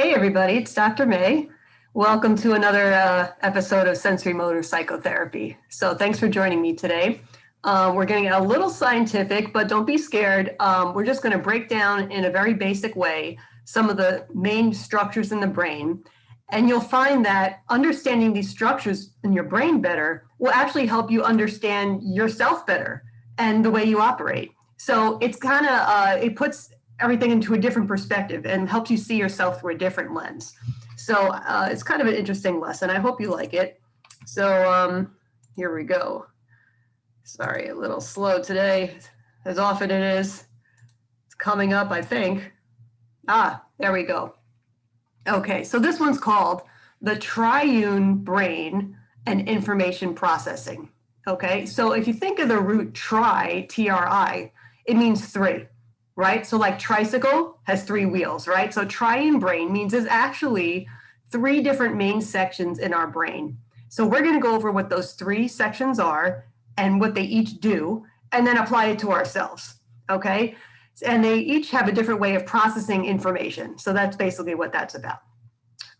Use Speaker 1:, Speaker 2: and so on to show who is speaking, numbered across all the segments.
Speaker 1: Hey everybody, it's Dr. May. Welcome to another episode of Sensory Motor Psychotherapy. So thanks for joining me today. We're going to get a little scientific, but don't be scared. We're just going to break down in a very basic way some of the main structures in the brain. And you'll find that understanding these structures in your brain better will actually help you understand yourself better and the way you operate. So it's kind of, it puts everything into a different perspective and helps you see yourself through a different lens. So it's kind of an interesting lesson. I hope you like it. So here we go. Sorry, a little slow today, as often it is. It's coming up, I think. There we go. Okay, so this one's called the Triune Brain and Information Processing. Okay, so if you think of the root tri, T-R-I, it means three. Right? So like tricycle has three wheels, right? So triune brain means there's actually three different main sections in our brain. So we're going to go over what those three sections are and what they each do, and then apply it to ourselves, okay? And they each have a different way of processing information. So that's basically what that's about.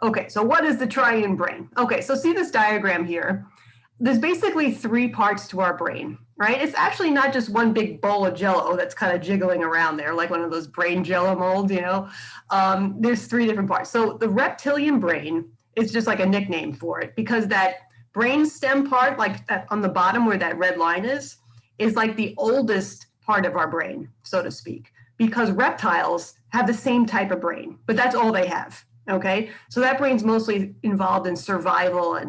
Speaker 1: Okay, so what is the triune brain? Okay, so see this diagram here. There's basically three parts to our brain, right? It's actually not just one big bowl of Jell-O that's kind of jiggling around there, like one of those brain Jell-O molds, you know? There's three different parts. So the reptilian brain is just like a nickname for it because that brain stem part, like on the bottom where that red line is like the oldest part of our brain, so to speak, because reptiles have the same type of brain, but that's all they have. Okay, so that brain's mostly involved in survival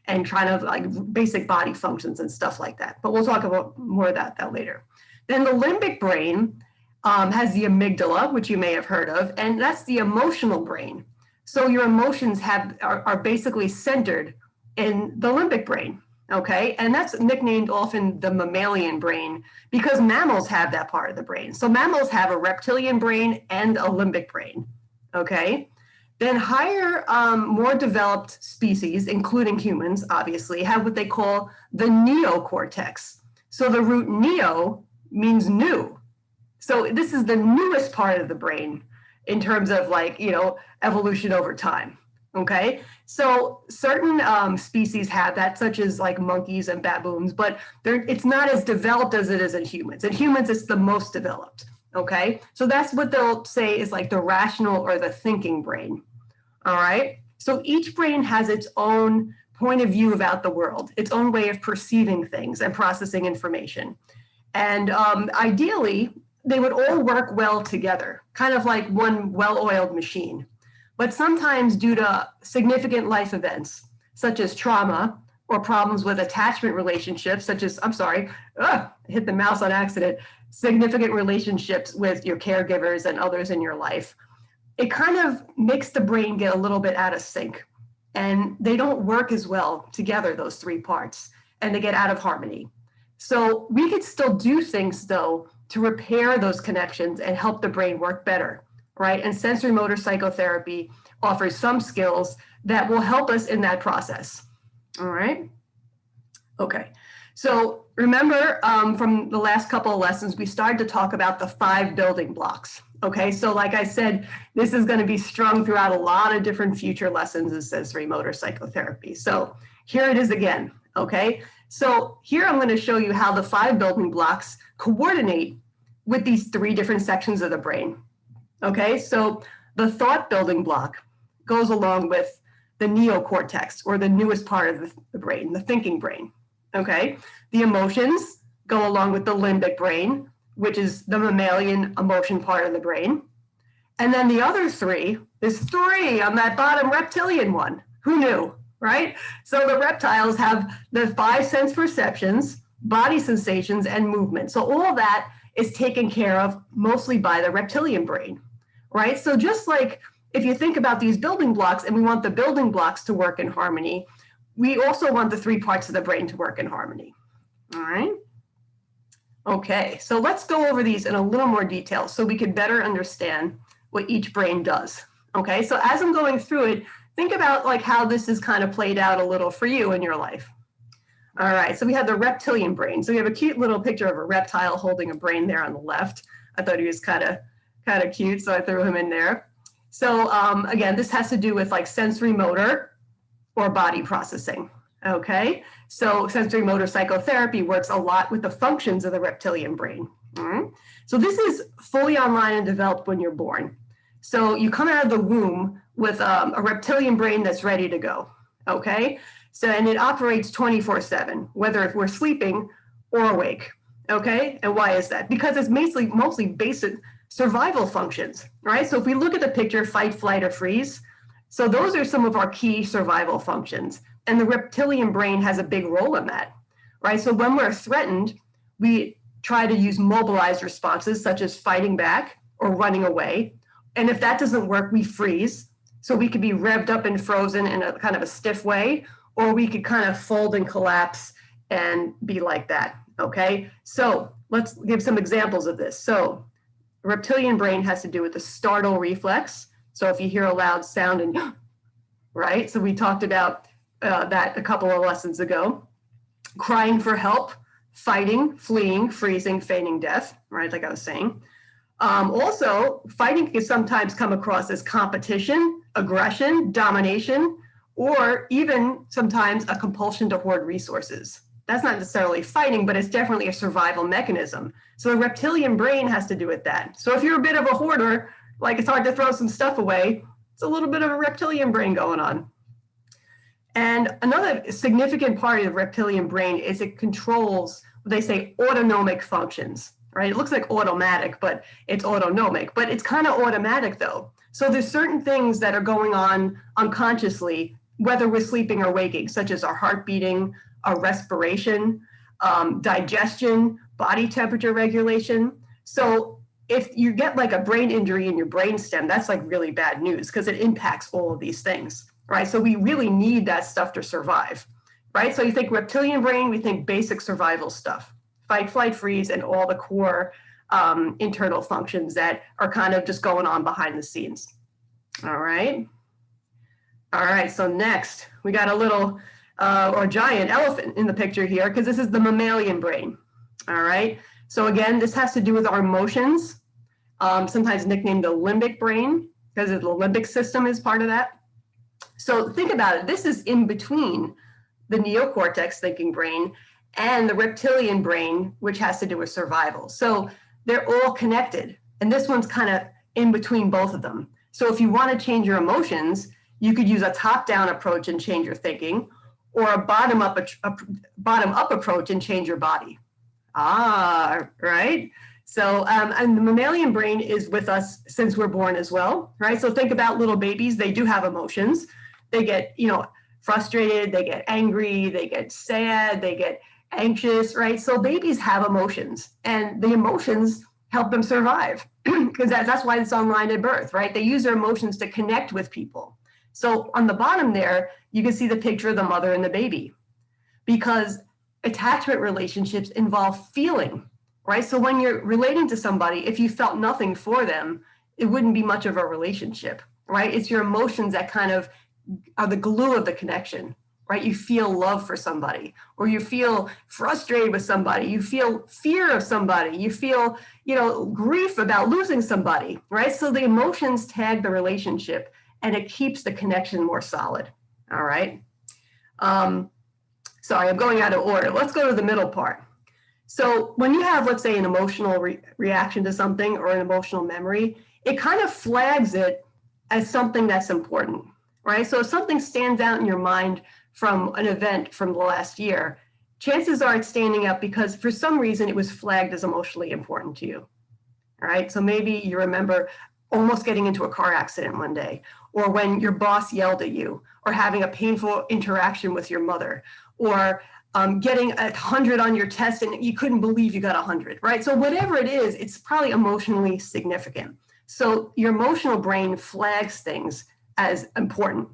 Speaker 1: and trying to like basic body functions and stuff like that. But we'll talk about more about that later. Then the limbic brain has the amygdala, which you may have heard of, and that's the emotional brain. So your emotions are basically centered in the limbic brain. Okay, and that's nicknamed often the mammalian brain because mammals have that part of the brain. So mammals have a reptilian brain and a limbic brain. Okay. Then higher, more developed species, including humans, obviously, have what they call the neocortex. So the root neo means new. So this is the newest part of the brain in terms of like, you know, evolution over time. Okay, so certain species have that, such as like monkeys and baboons, but it's not as developed as it is in humans. In humans, it's the most developed. Okay, so that's what they'll say is like the rational or the thinking brain. All right, so each brain has its own point of view about the world, its own way of perceiving things and processing information. And ideally, they would all work well together, kind of like one well-oiled machine. But sometimes due to significant life events, such as trauma or problems with attachment relationships, such as, I hit the mouse on accident, significant relationships with your caregivers and others in your life, it kind of makes the brain get a little bit out of sync and they don't work as well together, those three parts, and they get out of harmony. So we could still do things though to repair those connections and help the brain work better, right? And sensory motor psychotherapy offers some skills that will help us in that process. All right. Okay. So remember from the last couple of lessons, we started to talk about the 5 building blocks. Okay, so like I said, this is going to be strung throughout a lot of different future lessons in sensory motor psychotherapy. So here it is again. Okay, so here I'm going to show you how the 5 building blocks coordinate with these 3 different sections of the brain. Okay, so the thought building block goes along with the neocortex, or the newest part of the brain, the thinking brain. Okay, the emotions go along with the limbic brain, which is the mammalian emotion part of the brain. And then the other 3, there's 3 on that bottom reptilian one. Who knew, right? So the reptiles have the 5 sense perceptions, body sensations, and movement. So all that is taken care of mostly by the reptilian brain, right? So just like if you think about these building blocks and we want the building blocks to work in harmony, we also want the 3 parts of the brain to work in harmony, all right? Okay, so let's go over these in a little more detail so we can better understand what each brain does. Okay, so as I'm going through it, think about like how this is kind of played out a little for you in your life. All right, so we have the reptilian brain. So we have a cute little picture of a reptile holding a brain there on the left. I thought he was kind of cute, so I threw him in there. So again, this has to do with like sensory motor or body processing. Okay, so sensory motor psychotherapy works a lot with the functions of the reptilian brain. So this is fully online and developed when you're born. So you come out of the womb with a reptilian brain that's ready to go. Okay, so and it operates 24/7, whether if we're sleeping or awake. Okay, and why is that? Because it's mostly basic survival functions, right? So if we look at the picture, fight, flight, or freeze, so those are some of our key survival functions. And the reptilian brain has a big role in that, right? So when we're threatened, we try to use mobilized responses such as fighting back or running away. And if that doesn't work, we freeze. So we could be revved up and frozen in a kind of a stiff way, or we could kind of fold and collapse and be like that, okay? So let's give some examples of this. So reptilian brain has to do with the startle reflex. So if you hear a loud sound and, right? So we talked about that a couple of lessons ago. Crying for help, fighting, fleeing, freezing, feigning death, right? Like I was saying. Also, fighting can sometimes come across as competition, aggression, domination, or even sometimes a compulsion to hoard resources. That's not necessarily fighting, but it's definitely a survival mechanism. So the reptilian brain has to do with that. So if you're a bit of a hoarder, like it's hard to throw some stuff away, it's a little bit of a reptilian brain going on. And another significant part of the reptilian brain is it controls what they say autonomic functions, right? It looks like automatic, but it's autonomic, but it's kind of automatic though. So there's certain things that are going on unconsciously, whether we're sleeping or waking, such as our heart beating, our respiration, digestion, body temperature regulation. So if you get like a brain injury in your brainstem, that's like really bad news because it impacts all of these things, right? So we really need that stuff to survive, right? So you think reptilian brain, we think basic survival stuff, fight, flight, freeze, and all the core internal functions that are kind of just going on behind the scenes. All right. All right, so next we got a little or giant elephant in the picture here because this is the mammalian brain. All right, so again, this has to do with our emotions, sometimes nicknamed the limbic brain because the limbic system is part of that. So think about it, this is in between the neocortex thinking brain and the reptilian brain, which has to do with survival. So they're all connected, and this one's kind of in between both of them. So if you want to change your emotions, you could use a top-down approach and change your thinking, or a bottom-up approach and change your body. Right? So, and the mammalian brain is with us since we're born as well, right? So think about little babies, they do have emotions. They get, frustrated, they get angry, they get sad, they get anxious, right? So babies have emotions, and the emotions help them survive because that's why it's online at birth, right? They use their emotions to connect with people. So on the bottom there, you can see the picture of the mother and the baby because attachment relationships involve feeling, right? So when you're relating to somebody, if you felt nothing for them, it wouldn't be much of a relationship, right? It's your emotions that kind of are the glue of the connection, right? You feel love for somebody, or you feel frustrated with somebody, you feel fear of somebody, you feel, grief about losing somebody, right? So the emotions tag the relationship, and it keeps the connection more solid, all right? Sorry, I'm going out of order. Let's go to the middle part. So when you have, let's say, an emotional reaction to something or an emotional memory, it kind of flags it as something that's important, right? So if something stands out in your mind from an event from the last year, chances are it's standing out because for some reason it was flagged as emotionally important to you, all right? So maybe you remember almost getting into a car accident one day, or when your boss yelled at you, or having a painful interaction with your mother, or getting 100 on your test and you couldn't believe you got 100, right? So whatever it is, it's probably emotionally significant. So your emotional brain flags things as important,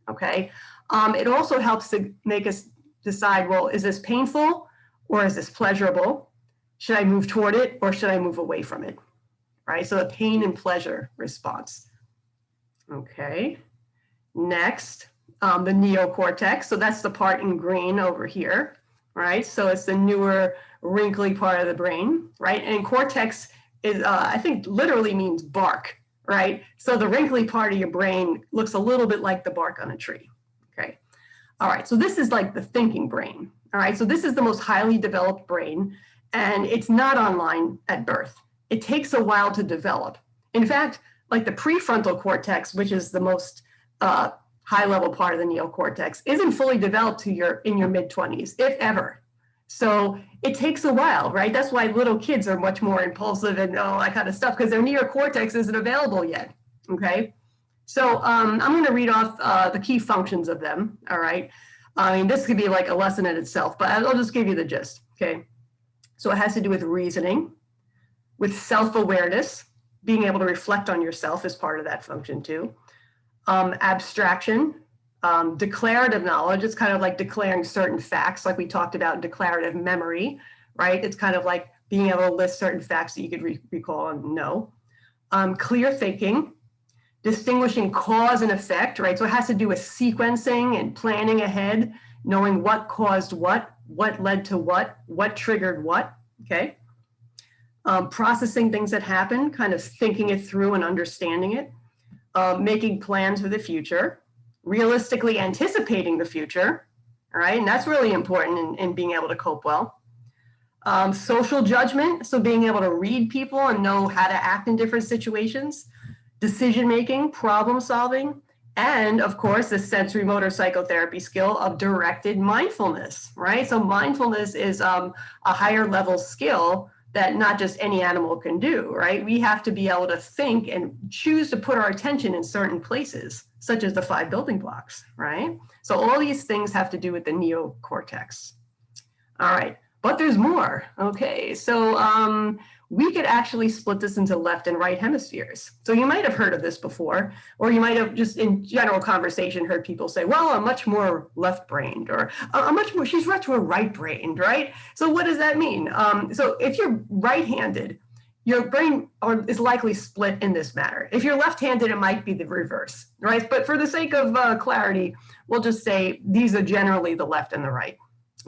Speaker 1: okay? It also helps to make us decide, well, is this painful or is this pleasurable? Should I move toward it or should I move away from it, right? So the pain and pleasure response. Okay, next, the neocortex. So that's the part in green over here, right? So it's the newer, wrinkly part of the brain, right? And cortex is, I think, literally means bark, right? So the wrinkly part of your brain looks a little bit like the bark on a tree, okay? All right, so this is like the thinking brain, all right? So this is the most highly developed brain, and it's not online at birth. It takes a while to develop. In fact, like the prefrontal cortex, which is the most high-level part of the neocortex, isn't fully developed in your mid-20s, if ever. So it takes a while, right? That's why little kids are much more impulsive and all that kind of stuff, because their neocortex isn't available yet, okay? So I'm going to read off the key functions of them, all right? I mean, this could be like a lesson in itself, but I'll just give you the gist, okay? So it has to do with reasoning, with self-awareness, being able to reflect on yourself is part of that function too. Abstraction, declarative knowledge, it's kind of like declaring certain facts, like we talked about declarative memory, right? It's kind of like being able to list certain facts that you could recall and know. Clear thinking, distinguishing cause and effect, right? So it has to do with sequencing and planning ahead, knowing what caused what led to what triggered what, okay? Processing things that happen, kind of thinking it through and understanding it, making plans for the future, realistically anticipating the future, all right? And that's really important in being able to cope well. Social judgment, so being able to read people and know how to act in different situations, decision-making, problem-solving, and of course, the sensory motor psychotherapy skill of directed mindfulness, right? So mindfulness is a higher level skill that not just any animal can do, right? We have to be able to think and choose to put our attention in certain places, such as the 5 building blocks, right? So all these things have to do with the neocortex. All right, but there's more, okay? So we could actually split this into left and right hemispheres. So you might have heard of this before, or you might have just in general conversation heard people say, well, I'm much more left-brained, or I'm much more, she's much more right-brained, right? So what does that mean? So if you're right-handed, your brain is likely split in this manner. If you're left-handed, it might be the reverse, right? But for the sake of clarity, we'll just say these are generally the left and the right,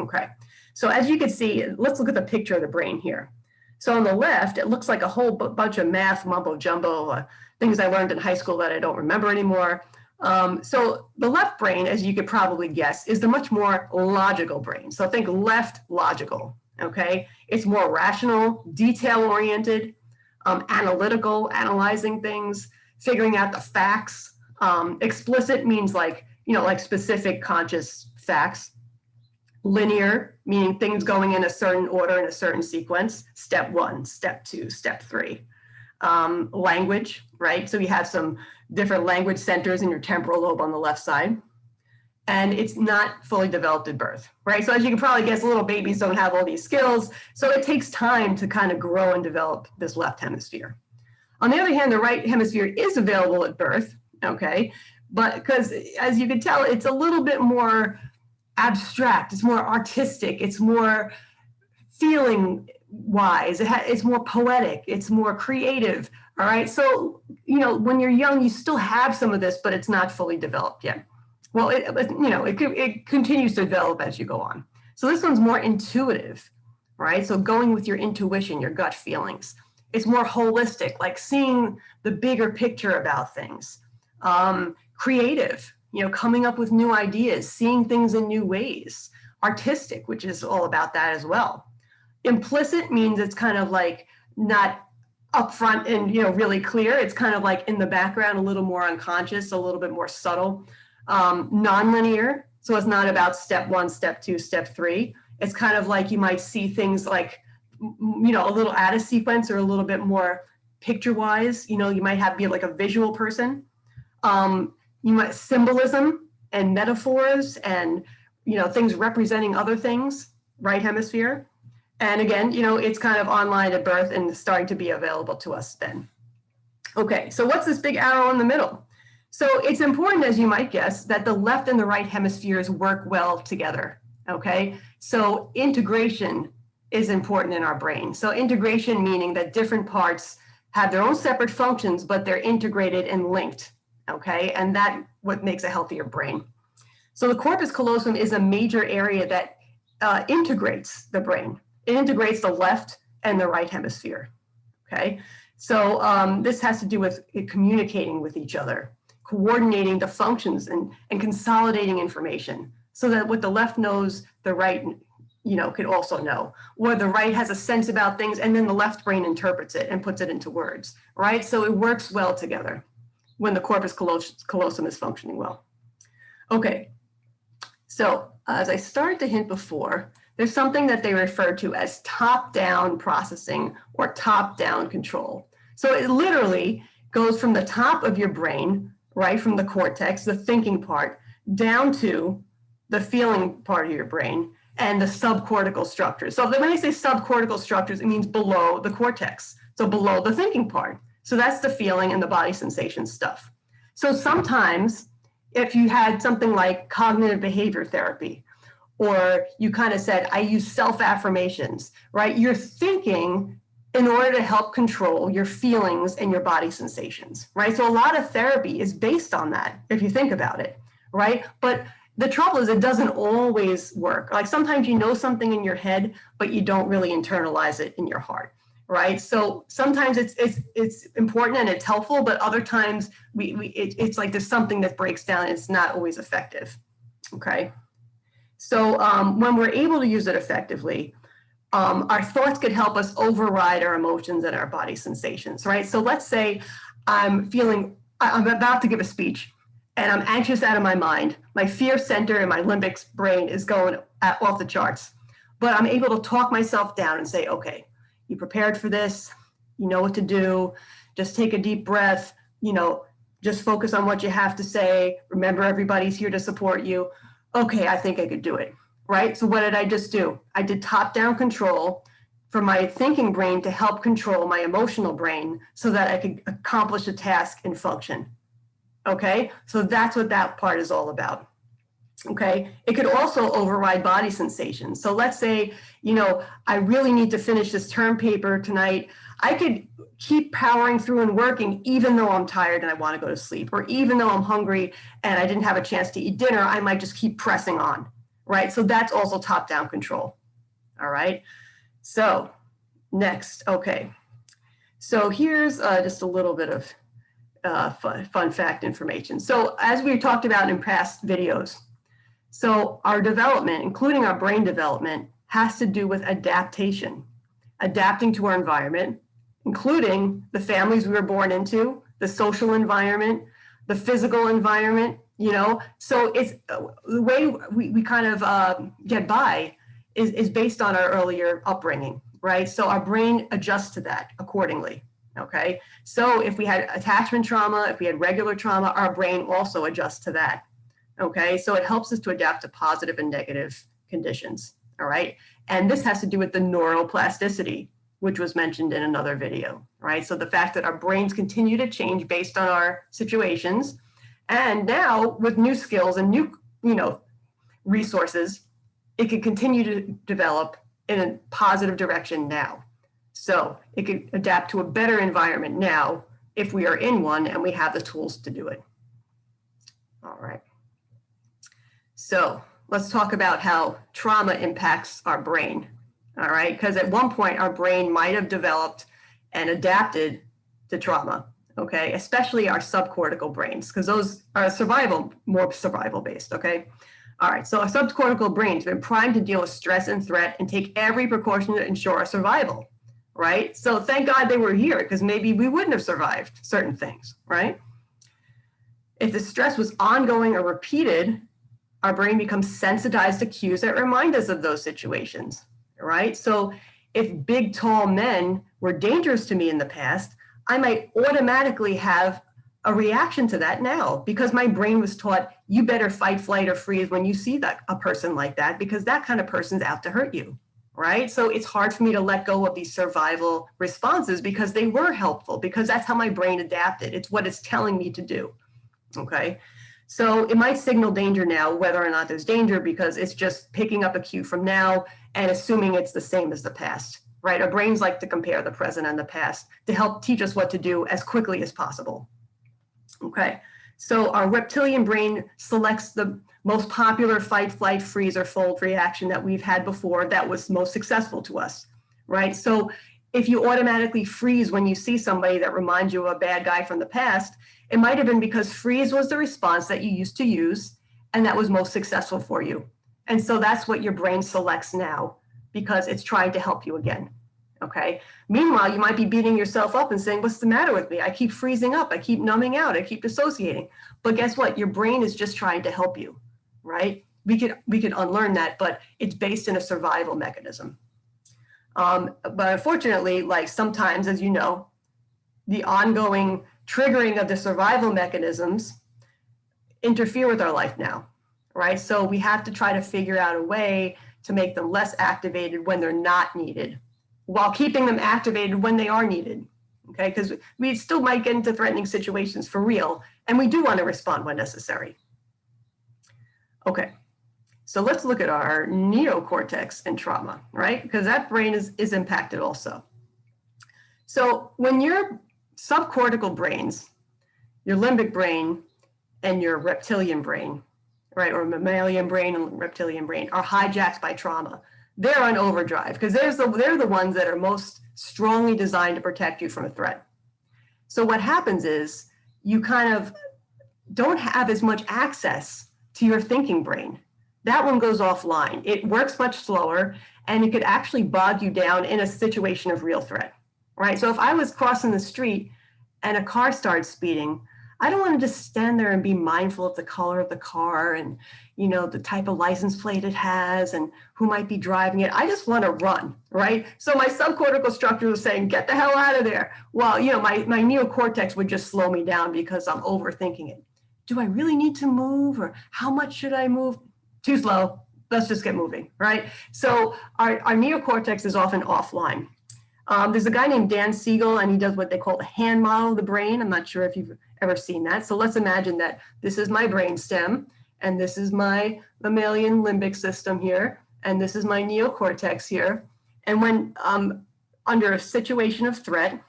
Speaker 1: okay? So as you can see, let's look at the picture of the brain here. So on the left, it looks like a whole bunch of math mumbo jumbo, things I learned in high school that I don't remember anymore. So the left brain, as you could probably guess, is the much more logical brain. So think left logical, okay? It's more rational, detail-oriented, analytical, analyzing things, figuring out the facts. Explicit means like, you know, like specific conscious facts. Linear, meaning things going in a certain order in a certain sequence, step 1, step 2, step 3. Language, right? So you have some different language centers in your temporal lobe on the left side. And it's not fully developed at birth, right? So as you can probably guess, little babies don't have all these skills. So it takes time to kind of grow and develop this left hemisphere. On the other hand, the right hemisphere is available at birth, okay? But because as you can tell, it's a little bit more abstract, it's more artistic, it's more feeling wise, it's more poetic, it's more creative, all right? So, you know, when you're young, you still have some of this, but it's not fully developed yet. Well, it continues to develop as you go on. So this one's more intuitive, right? So going with your intuition, your gut feelings. It's more holistic, like seeing the bigger picture about things. Creative, you know, coming up with new ideas, seeing things in new ways. Artistic, which is all about that as well. Implicit means it's kind of like not upfront and, you know, really clear. It's kind of like in the background, a little more unconscious, a little bit more subtle. Non-linear, so it's not about step 1, step 2, step 3. It's kind of like you might see things like, you know, a little out of sequence or a little bit more picture-wise. You know, you might be like a visual person. You might symbolism and metaphors and, you know, things representing other things, right hemisphere. And again, you know, it's kind of online at birth and starting to be available to us then. Okay, so what's this big arrow in the middle? So it's important, as you might guess, that the left and the right hemispheres work well together, okay? So integration is important in our brain. So integration meaning that different parts have their own separate functions, but they're integrated and linked. Okay, and that's what makes a healthier brain. So the corpus callosum is a major area that integrates the brain. It integrates the left and the right hemisphere, okay? So this has to do with communicating with each other, coordinating the functions and consolidating information so that what the left knows, the right, could also know, or the right has a sense about things and then the left brain interprets it and puts it into words, right? So it works well together when the corpus callosum is functioning well. Okay, so as I started to hint before, there's something that they refer to as top-down processing or top-down control. So it literally goes from the top of your brain, right, from the cortex, the thinking part, down to the feeling part of your brain and the subcortical structures. So when I say subcortical structures, it means below the cortex, so below the thinking part. So that's the feeling and the body sensation stuff. So sometimes if you had something like cognitive behavior therapy, or you kind of said, I use self-affirmations, right? You're thinking in order to help control your feelings and your body sensations, right? So a lot of therapy is based on that, if you think about it, right? But the trouble is it doesn't always work. Like sometimes you know something in your head, but you don't really internalize it in your heart, right? So sometimes it's important and it's helpful, but other times it's like there's something that breaks down and it's not always effective, okay? So when we're able to use it effectively, our thoughts could help us override our emotions and our body sensations, right? So let's say I'm about to give a speech and I'm anxious out of my mind. My fear center in my limbic brain is going off the charts, but I'm able to talk myself down and say, okay, you prepared for this, you know what to do, just take a deep breath, just focus on what you have to say, remember everybody's here to support you. Okay, I think I could do it, right? So what did I just do? I did top-down control for my thinking brain to help control my emotional brain so that I could accomplish a task and function, okay? So that's what that part is all about, okay? It could also override body sensations. So let's say, I really need to finish this term paper tonight. I could keep powering through and working even though I'm tired and I want to go to sleep, or even though I'm hungry and I didn't have a chance to eat dinner, I might just keep pressing on, right? So that's also top-down control, all right? So next, okay. So here's just a little bit of fun fact information. So as we talked about in past videos, so our development, including our brain development, has to do with adaptation, adapting to our environment, including the families we were born into, the social environment, the physical environment, So it's the way we kind of get by is based on our earlier upbringing, right? So our brain adjusts to that accordingly, okay? So if we had attachment trauma, if we had regular trauma, our brain also adjusts to that, okay? So it helps us to adapt to positive and negative conditions, all right? And this has to do with the neuroplasticity, which was mentioned in another video, right? So the fact that our brains continue to change based on our situations, and now with new skills and new, resources, it can continue to develop in a positive direction now. So it can adapt to a better environment now if we are in one and we have the tools to do it. All right. So let's talk about how trauma impacts our brain. All right, because at one point our brain might have developed and adapted to trauma, okay, especially our subcortical brains, because those are more survival based, okay? All right, so our subcortical brains have been primed to deal with stress and threat and take every precaution to ensure our survival, right? So thank God they were here, because maybe we wouldn't have survived certain things, right? If the stress was ongoing or repeated, our brain becomes sensitized to cues that remind us of those situations. Right? So if big, tall men were dangerous to me in the past, I might automatically have a reaction to that now because my brain was taught you better fight, flight, or freeze when you see a person like that because that kind of person's out to hurt you, right? So it's hard for me to let go of these survival responses because they were helpful because that's how my brain adapted. It's what it's telling me to do, okay? So it might signal danger now, whether or not there's danger, because it's just picking up a cue from now and assuming it's the same as the past, right? Our brains like to compare the present and the past to help teach us what to do as quickly as possible. Okay, so our reptilian brain selects the most popular fight, flight, freeze, or fold reaction that we've had before that was most successful to us, right? So if you automatically freeze when you see somebody that reminds you of a bad guy from the past, it might have been because freeze was the response that you used to use and that was most successful for you. And so that's what your brain selects now because it's trying to help you again. Okay. Meanwhile, you might be beating yourself up and saying, what's the matter with me? I keep freezing up. I keep numbing out. I keep dissociating. But guess what? Your brain is just trying to help you, right? We could unlearn that, but it's based in a survival mechanism. But unfortunately, like sometimes, as you know, the ongoing triggering of the survival mechanisms interfere with our life now, right? So we have to try to figure out a way to make them less activated when they're not needed, while keeping them activated when they are needed, okay? Because we still might get into threatening situations for real, and we do want to respond when necessary. Okay, so let's look at our neocortex and trauma, right? Because that brain is impacted also. So when your subcortical brains, your limbic brain and your reptilian brain, right, or mammalian brain and reptilian brain are hijacked by trauma, they're on overdrive because they're the ones that are most strongly designed to protect you from a threat. So what happens is you kind of don't have as much access to your thinking brain. That one goes offline. It works much slower and it could actually bog you down in a situation of real threat, right? So if I was crossing the street and a car starts speeding, I don't want to just stand there and be mindful of the color of the car and, you know, the type of license plate it has and who might be driving it. I just want to run, right? So my subcortical structure was saying, get the hell out of there. Well, you know, my neocortex would just slow me down because I'm overthinking it. Do I really need to move, or how much should I move? Too slow. Let's just get moving, right? So our neocortex is often offline. There's a guy named Dan Siegel, and he does what they call the hand model of the brain. I'm not sure if you've ever seen that. So let's imagine that this is my brain stem, and this is my mammalian limbic system here, and this is my neocortex here. And when under a situation of threat,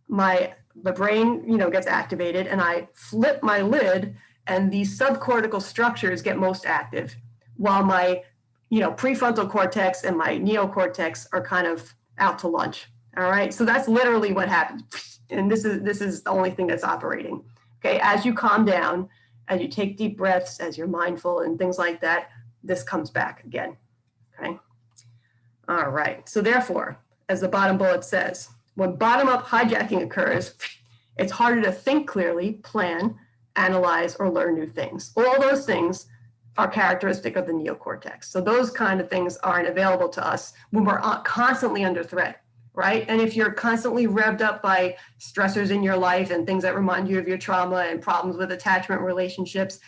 Speaker 1: the brain, you know, gets activated, and I flip my lid, and these subcortical structures get most active, while my, you know, prefrontal cortex and my neocortex are kind of out to lunch. All right, so that's literally what happens, and this is the only thing that's operating. Okay, as you calm down, as you take deep breaths, as you're mindful and things like that, this comes back again. Okay, all right. So therefore, as the bottom bullet says, when bottom-up hijacking occurs, it's harder to think clearly, plan, analyze, or learn new things. All those things are characteristic of the neocortex. So those kind of things aren't available to us when we're constantly under threat, right? And if you're constantly revved up by stressors in your life and things that remind you of your trauma and problems with attachment relationships,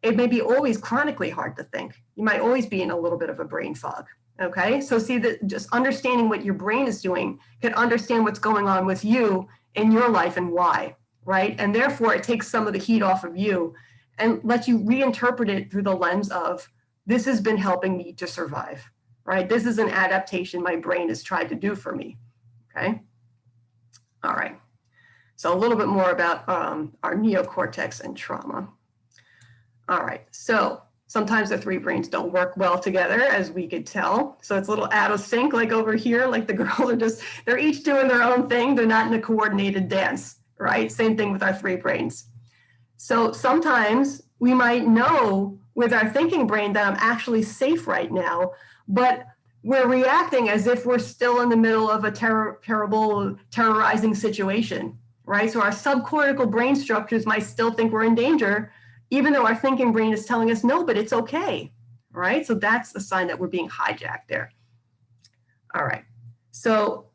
Speaker 1: it may be always chronically hard to think. You might always be in a little bit of a brain fog, okay? So see that just understanding what your brain is doing can understand what's going on with you in your life and why, right? And therefore it takes some of the heat off of you and lets you reinterpret it through the lens of, this has been helping me to survive, right? This is an adaptation my brain has tried to do for me, okay? All right, so a little bit more about our neocortex and trauma. All right, so sometimes the three brains don't work well together, as we could tell. So it's a little out of sync, like over here, like the girls are they're each doing their own thing. They're not in a coordinated dance, right? Same thing with our three brains. So sometimes we might know with our thinking brain that I'm actually safe right now, but we're reacting as if we're still in the middle of a terrible, terrorizing situation, right? So our subcortical brain structures might still think we're in danger, even though our thinking brain is telling us, no, but it's okay, right? So that's a sign that we're being hijacked there. All right, so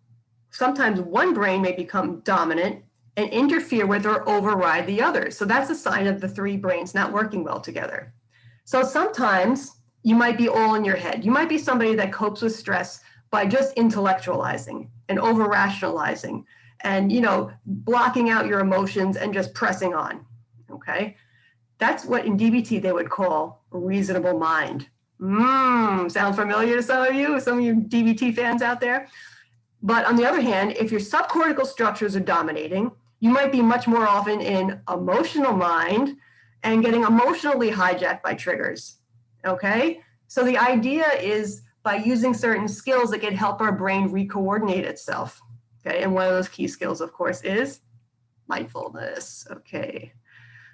Speaker 1: sometimes one brain may become dominant and interfere with or override the others. So that's a sign of the three brains not working well together. So sometimes you might be all in your head. You might be somebody that copes with stress by just intellectualizing and over-rationalizing and, you know, blocking out your emotions and just pressing on, okay? That's what in DBT they would call a reasonable mind. Sound familiar to some of you DBT fans out there? But on the other hand, if your subcortical structures are dominating, you might be much more often in emotional mind and getting emotionally hijacked by triggers, okay? So the idea is by using certain skills that can help our brain re-coordinate itself, Okay, and one of those key skills, of course, is mindfulness. Okay,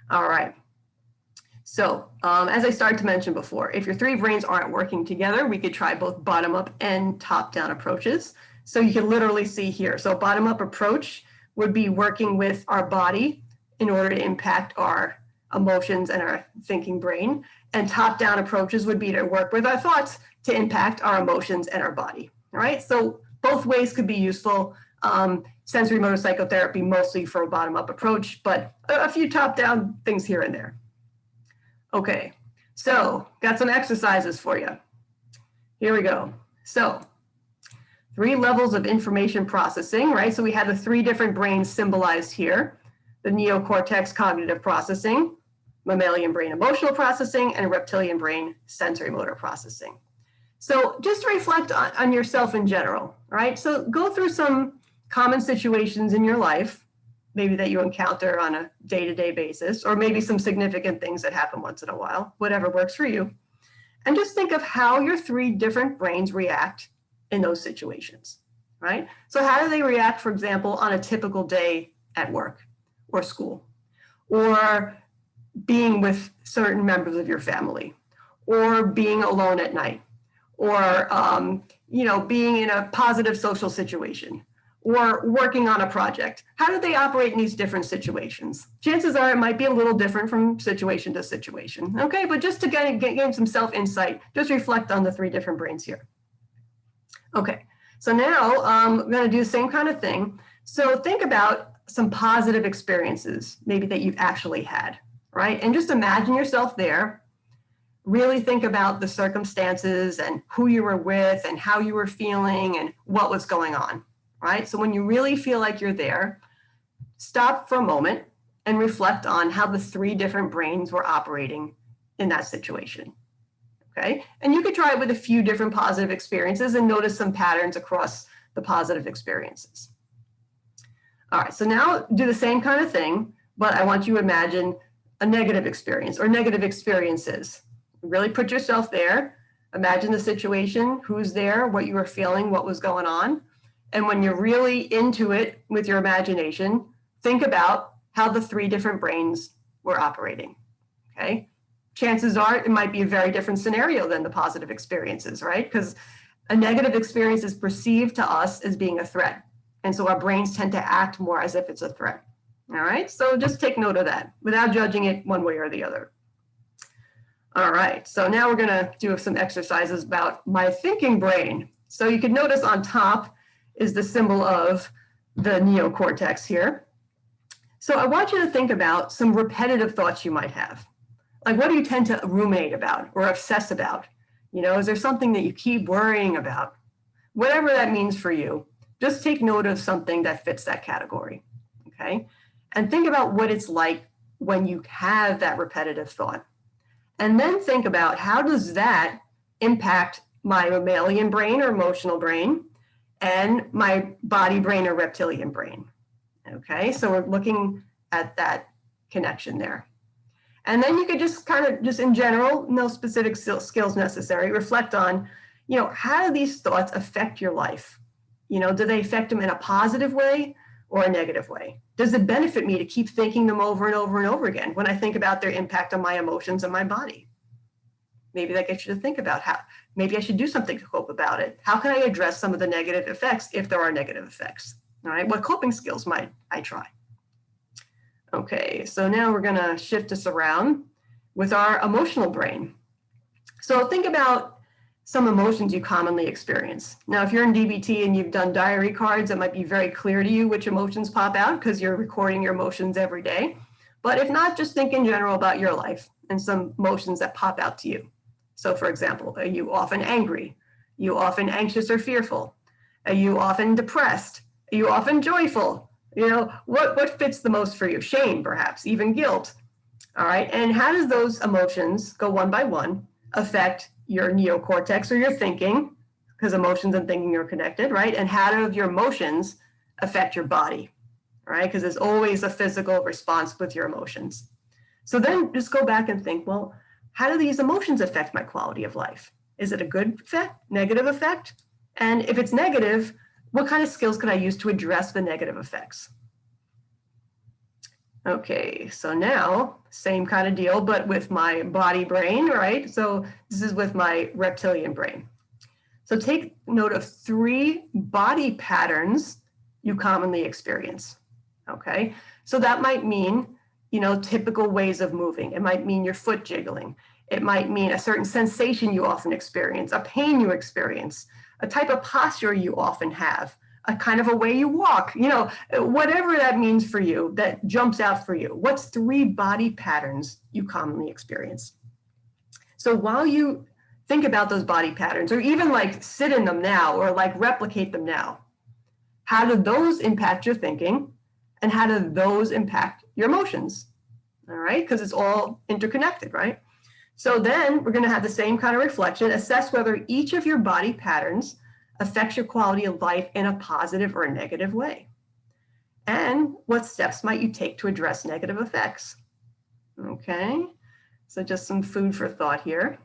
Speaker 1: all right. So as I started to mention before, if your three brains aren't working together, we could try both bottom-up and top-down approaches. So you can literally see here. So bottom-up approach would be working with our body in order to impact our emotions and our thinking brain. And top-down approaches would be to work with our thoughts to impact our emotions and our body. All right, so both ways could be useful. Sensory motor psychotherapy mostly for a bottom-up approach, but a few top-down things here and there. Okay, so got some exercises for you. Here we go. So 3 levels of information processing, right? So we have the 3 different brains symbolized here: the neocortex cognitive processing, mammalian brain emotional processing, and reptilian brain sensory motor processing. So just reflect on yourself in general, right? So go through some common situations in your life, maybe that you encounter on a day-to-day basis, or maybe some significant things that happen once in a while, whatever works for you. And just think of how your 3 different brains react in those situations, right? So how do they react, for example, on a typical day at work or school, or being with certain members of your family, or being alone at night, or being in a positive social situation, or working on a project? How do they operate in these different situations? Chances are it might be a little different from situation to situation, okay? But just to gain some self-insight, just reflect on the 3 different brains here. Okay, so now I'm gonna do the same kind of thing. So think about some positive experiences, maybe that you've actually had, right? And just imagine yourself there. Really think about the circumstances and who you were with and how you were feeling and what was going on. Right? So when you really feel like you're there, stop for a moment and reflect on how the 3 different brains were operating in that situation. Okay? And you could try it with a few different positive experiences and notice some patterns across the positive experiences. All right, so now do the same kind of thing, but I want you to imagine a negative experience or negative experiences. Really put yourself there. Imagine the situation, who's there, what you were feeling, what was going on. And when you're really into it with your imagination, think about how the 3 different brains were operating, okay? Chances are it might be a very different scenario than the positive experiences, right? Because a negative experience is perceived to us as being a threat. And so our brains tend to act more as if it's a threat, all right? So just take note of that without judging it one way or the other. All right, so now we're gonna do some exercises about my thinking brain. So you can notice on top is the symbol of the neocortex here. So I want you to think about some repetitive thoughts you might have. Like, what do you tend to ruminate about or obsess about? You know, is there something that you keep worrying about? Whatever that means for you, just take note of something that fits that category, okay? And think about what it's like when you have that repetitive thought. And then think about how does that impact my mammalian brain or emotional brain and my body brain or reptilian brain, okay? So we're looking at that connection there. And then you could just kind of, just in general, no specific skills necessary, reflect on, how do these thoughts affect your life? Do they affect them in a positive way or a negative way? Does it benefit me to keep thinking them over and over and over again when I think about their impact on my emotions and my body? Maybe that gets you to think about how, maybe I should do something to cope about it. How can I address some of the negative effects if there are negative effects? All right, what coping skills might I try? Okay, so now we're gonna shift this around with our emotional brain. So think about some emotions you commonly experience. Now, if you're in DBT and you've done diary cards, it might be very clear to you which emotions pop out because you're recording your emotions every day. But if not, just think in general about your life and some emotions that pop out to you. So for example, are you often angry? Are you often anxious or fearful? Are you often depressed? Are you often joyful? What fits the most for you? Shame, perhaps, even guilt. All right, and how does those emotions go one by one affect your neocortex or your thinking? Because emotions and thinking are connected, right? And how do your emotions affect your body, right? Because there's always a physical response with your emotions. So then just go back and think, well, how do these emotions affect my quality of life? Is it a good effect, negative effect? And if it's negative, What kind of skills could I use to address the negative effects? Okay, so now same kind of deal, but with my body brain, right? So this is with my reptilian brain. So take note of 3 body patterns you commonly experience. Okay, so that might mean, typical ways of moving. It might mean your foot jiggling. It might mean a certain sensation you often experience, a pain you experience, a type of posture you often have, a kind of a way you walk, whatever that means for you, that jumps out for you. What's 3 body patterns you commonly experience? So while you think about those body patterns, or even like sit in them now, or like replicate them now, how do those impact your thinking? And how do those impact your emotions? All right, because it's all interconnected, right? So then we're going to have the same kind of reflection, assess whether each of your body patterns affects your quality of life in a positive or a negative way. And what steps might you take to address negative effects? Okay, so just some food for thought here.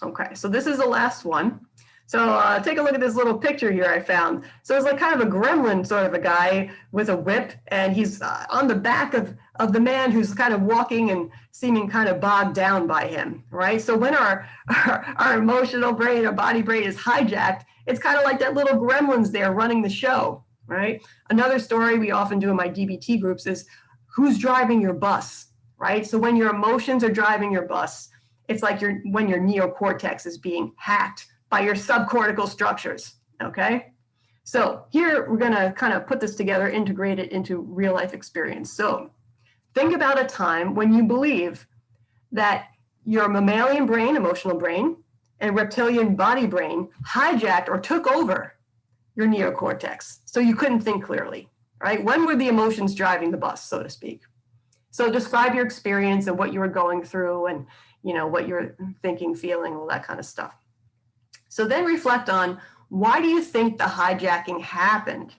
Speaker 1: Okay, so this is the last one. So take a look at this little picture here I found. So it's like kind of a gremlin sort of a guy with a whip, and he's on the back of the man who's kind of walking and seeming kind of bogged down by him, right? So when our emotional brain, our body brain is hijacked, it's kind of like that little gremlin's there running the show, right? Another story we often do in my DBT groups is who's driving your bus, right? So when your emotions are driving your bus, it's like when your neocortex is being hacked by your subcortical structures, okay? So here we're gonna kind of put this together, integrate it into real life experience. So think about a time when you believe that your mammalian brain, emotional brain, and reptilian body brain hijacked or took over your neocortex, so you couldn't think clearly, right? When were the emotions driving the bus, so to speak? So describe your experience and what you were going through and what you're thinking, feeling, all that kind of stuff. So then reflect on, why do you think the hijacking happened?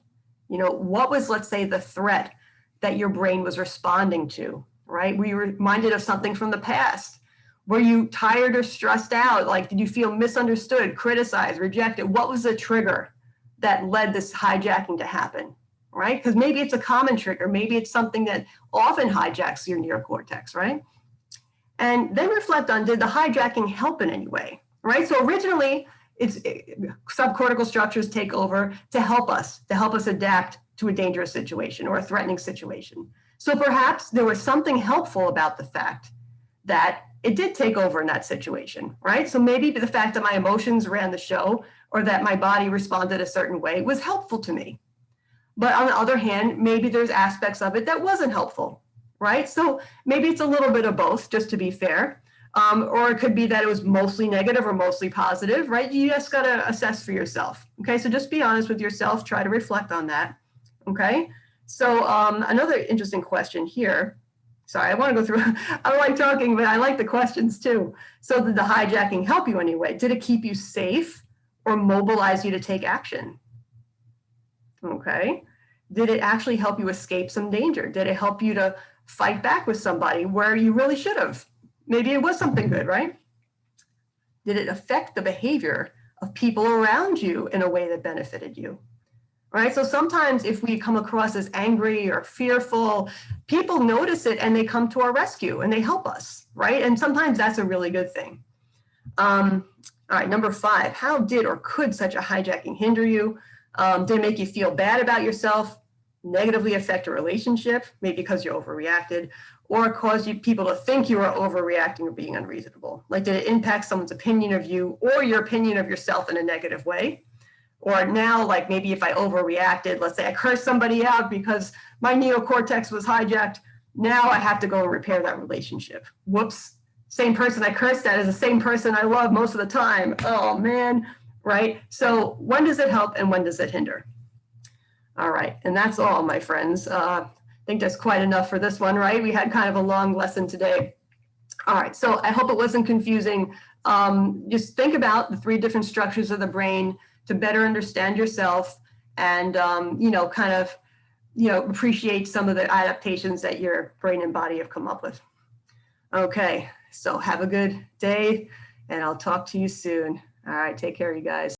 Speaker 1: What was, let's say, the threat that your brain was responding to, right? Were you reminded of something from the past? Were you tired or stressed out? Like, did you feel misunderstood, criticized, rejected? What was the trigger that led this hijacking to happen, right? Because maybe it's a common trigger. Maybe it's something that often hijacks your neocortex, right? And then reflect on, did the hijacking help in any way, right? So originally, subcortical structures take over to help us adapt to a dangerous situation or a threatening situation. So perhaps there was something helpful about the fact that it did take over in that situation, right? So maybe the fact that my emotions ran the show or that my body responded a certain way was helpful to me. But on the other hand, maybe there's aspects of it that wasn't helpful, right? So maybe it's a little bit of both, just to be fair. Or it could be that it was mostly negative or mostly positive, right? You just got to assess for yourself. Okay, so just be honest with yourself, try to reflect on that. Okay, so another interesting question here. Sorry, I want to go through, I like talking, but I like the questions too. So did the hijacking help you anyway? Did it keep you safe or mobilize you to take action? Okay, did it actually help you escape some danger? Did it help you to fight back with somebody where you really should have? Maybe it was something good, right? Did it affect the behavior of people around you in a way that benefited you? Right? So sometimes if we come across as angry or fearful, people notice it and they come to our rescue and they help us, right? And sometimes that's a really good thing. All right, number 5, how did or could such a hijacking hinder you? Did it make you feel bad about yourself, negatively affect a relationship, maybe because you overreacted, or cause people to think you are overreacting or being unreasonable? Like, did it impact someone's opinion of you or your opinion of yourself in a negative way? Or now, like maybe if I overreacted, let's say I cursed somebody out because my neocortex was hijacked, now I have to go and repair that relationship. Whoops, same person I cursed at is the same person I love most of the time. Oh man, right? So when does it help and when does it hinder? All right, and that's all, my friends. I think that's quite enough for this one, right? We had kind of a long lesson today. All right, so I hope it wasn't confusing. Just think about the 3 different structures of the brain to better understand yourself and, appreciate some of the adaptations that your brain and body have come up with. Okay, so have a good day and I'll talk to you soon. All right, take care, you guys.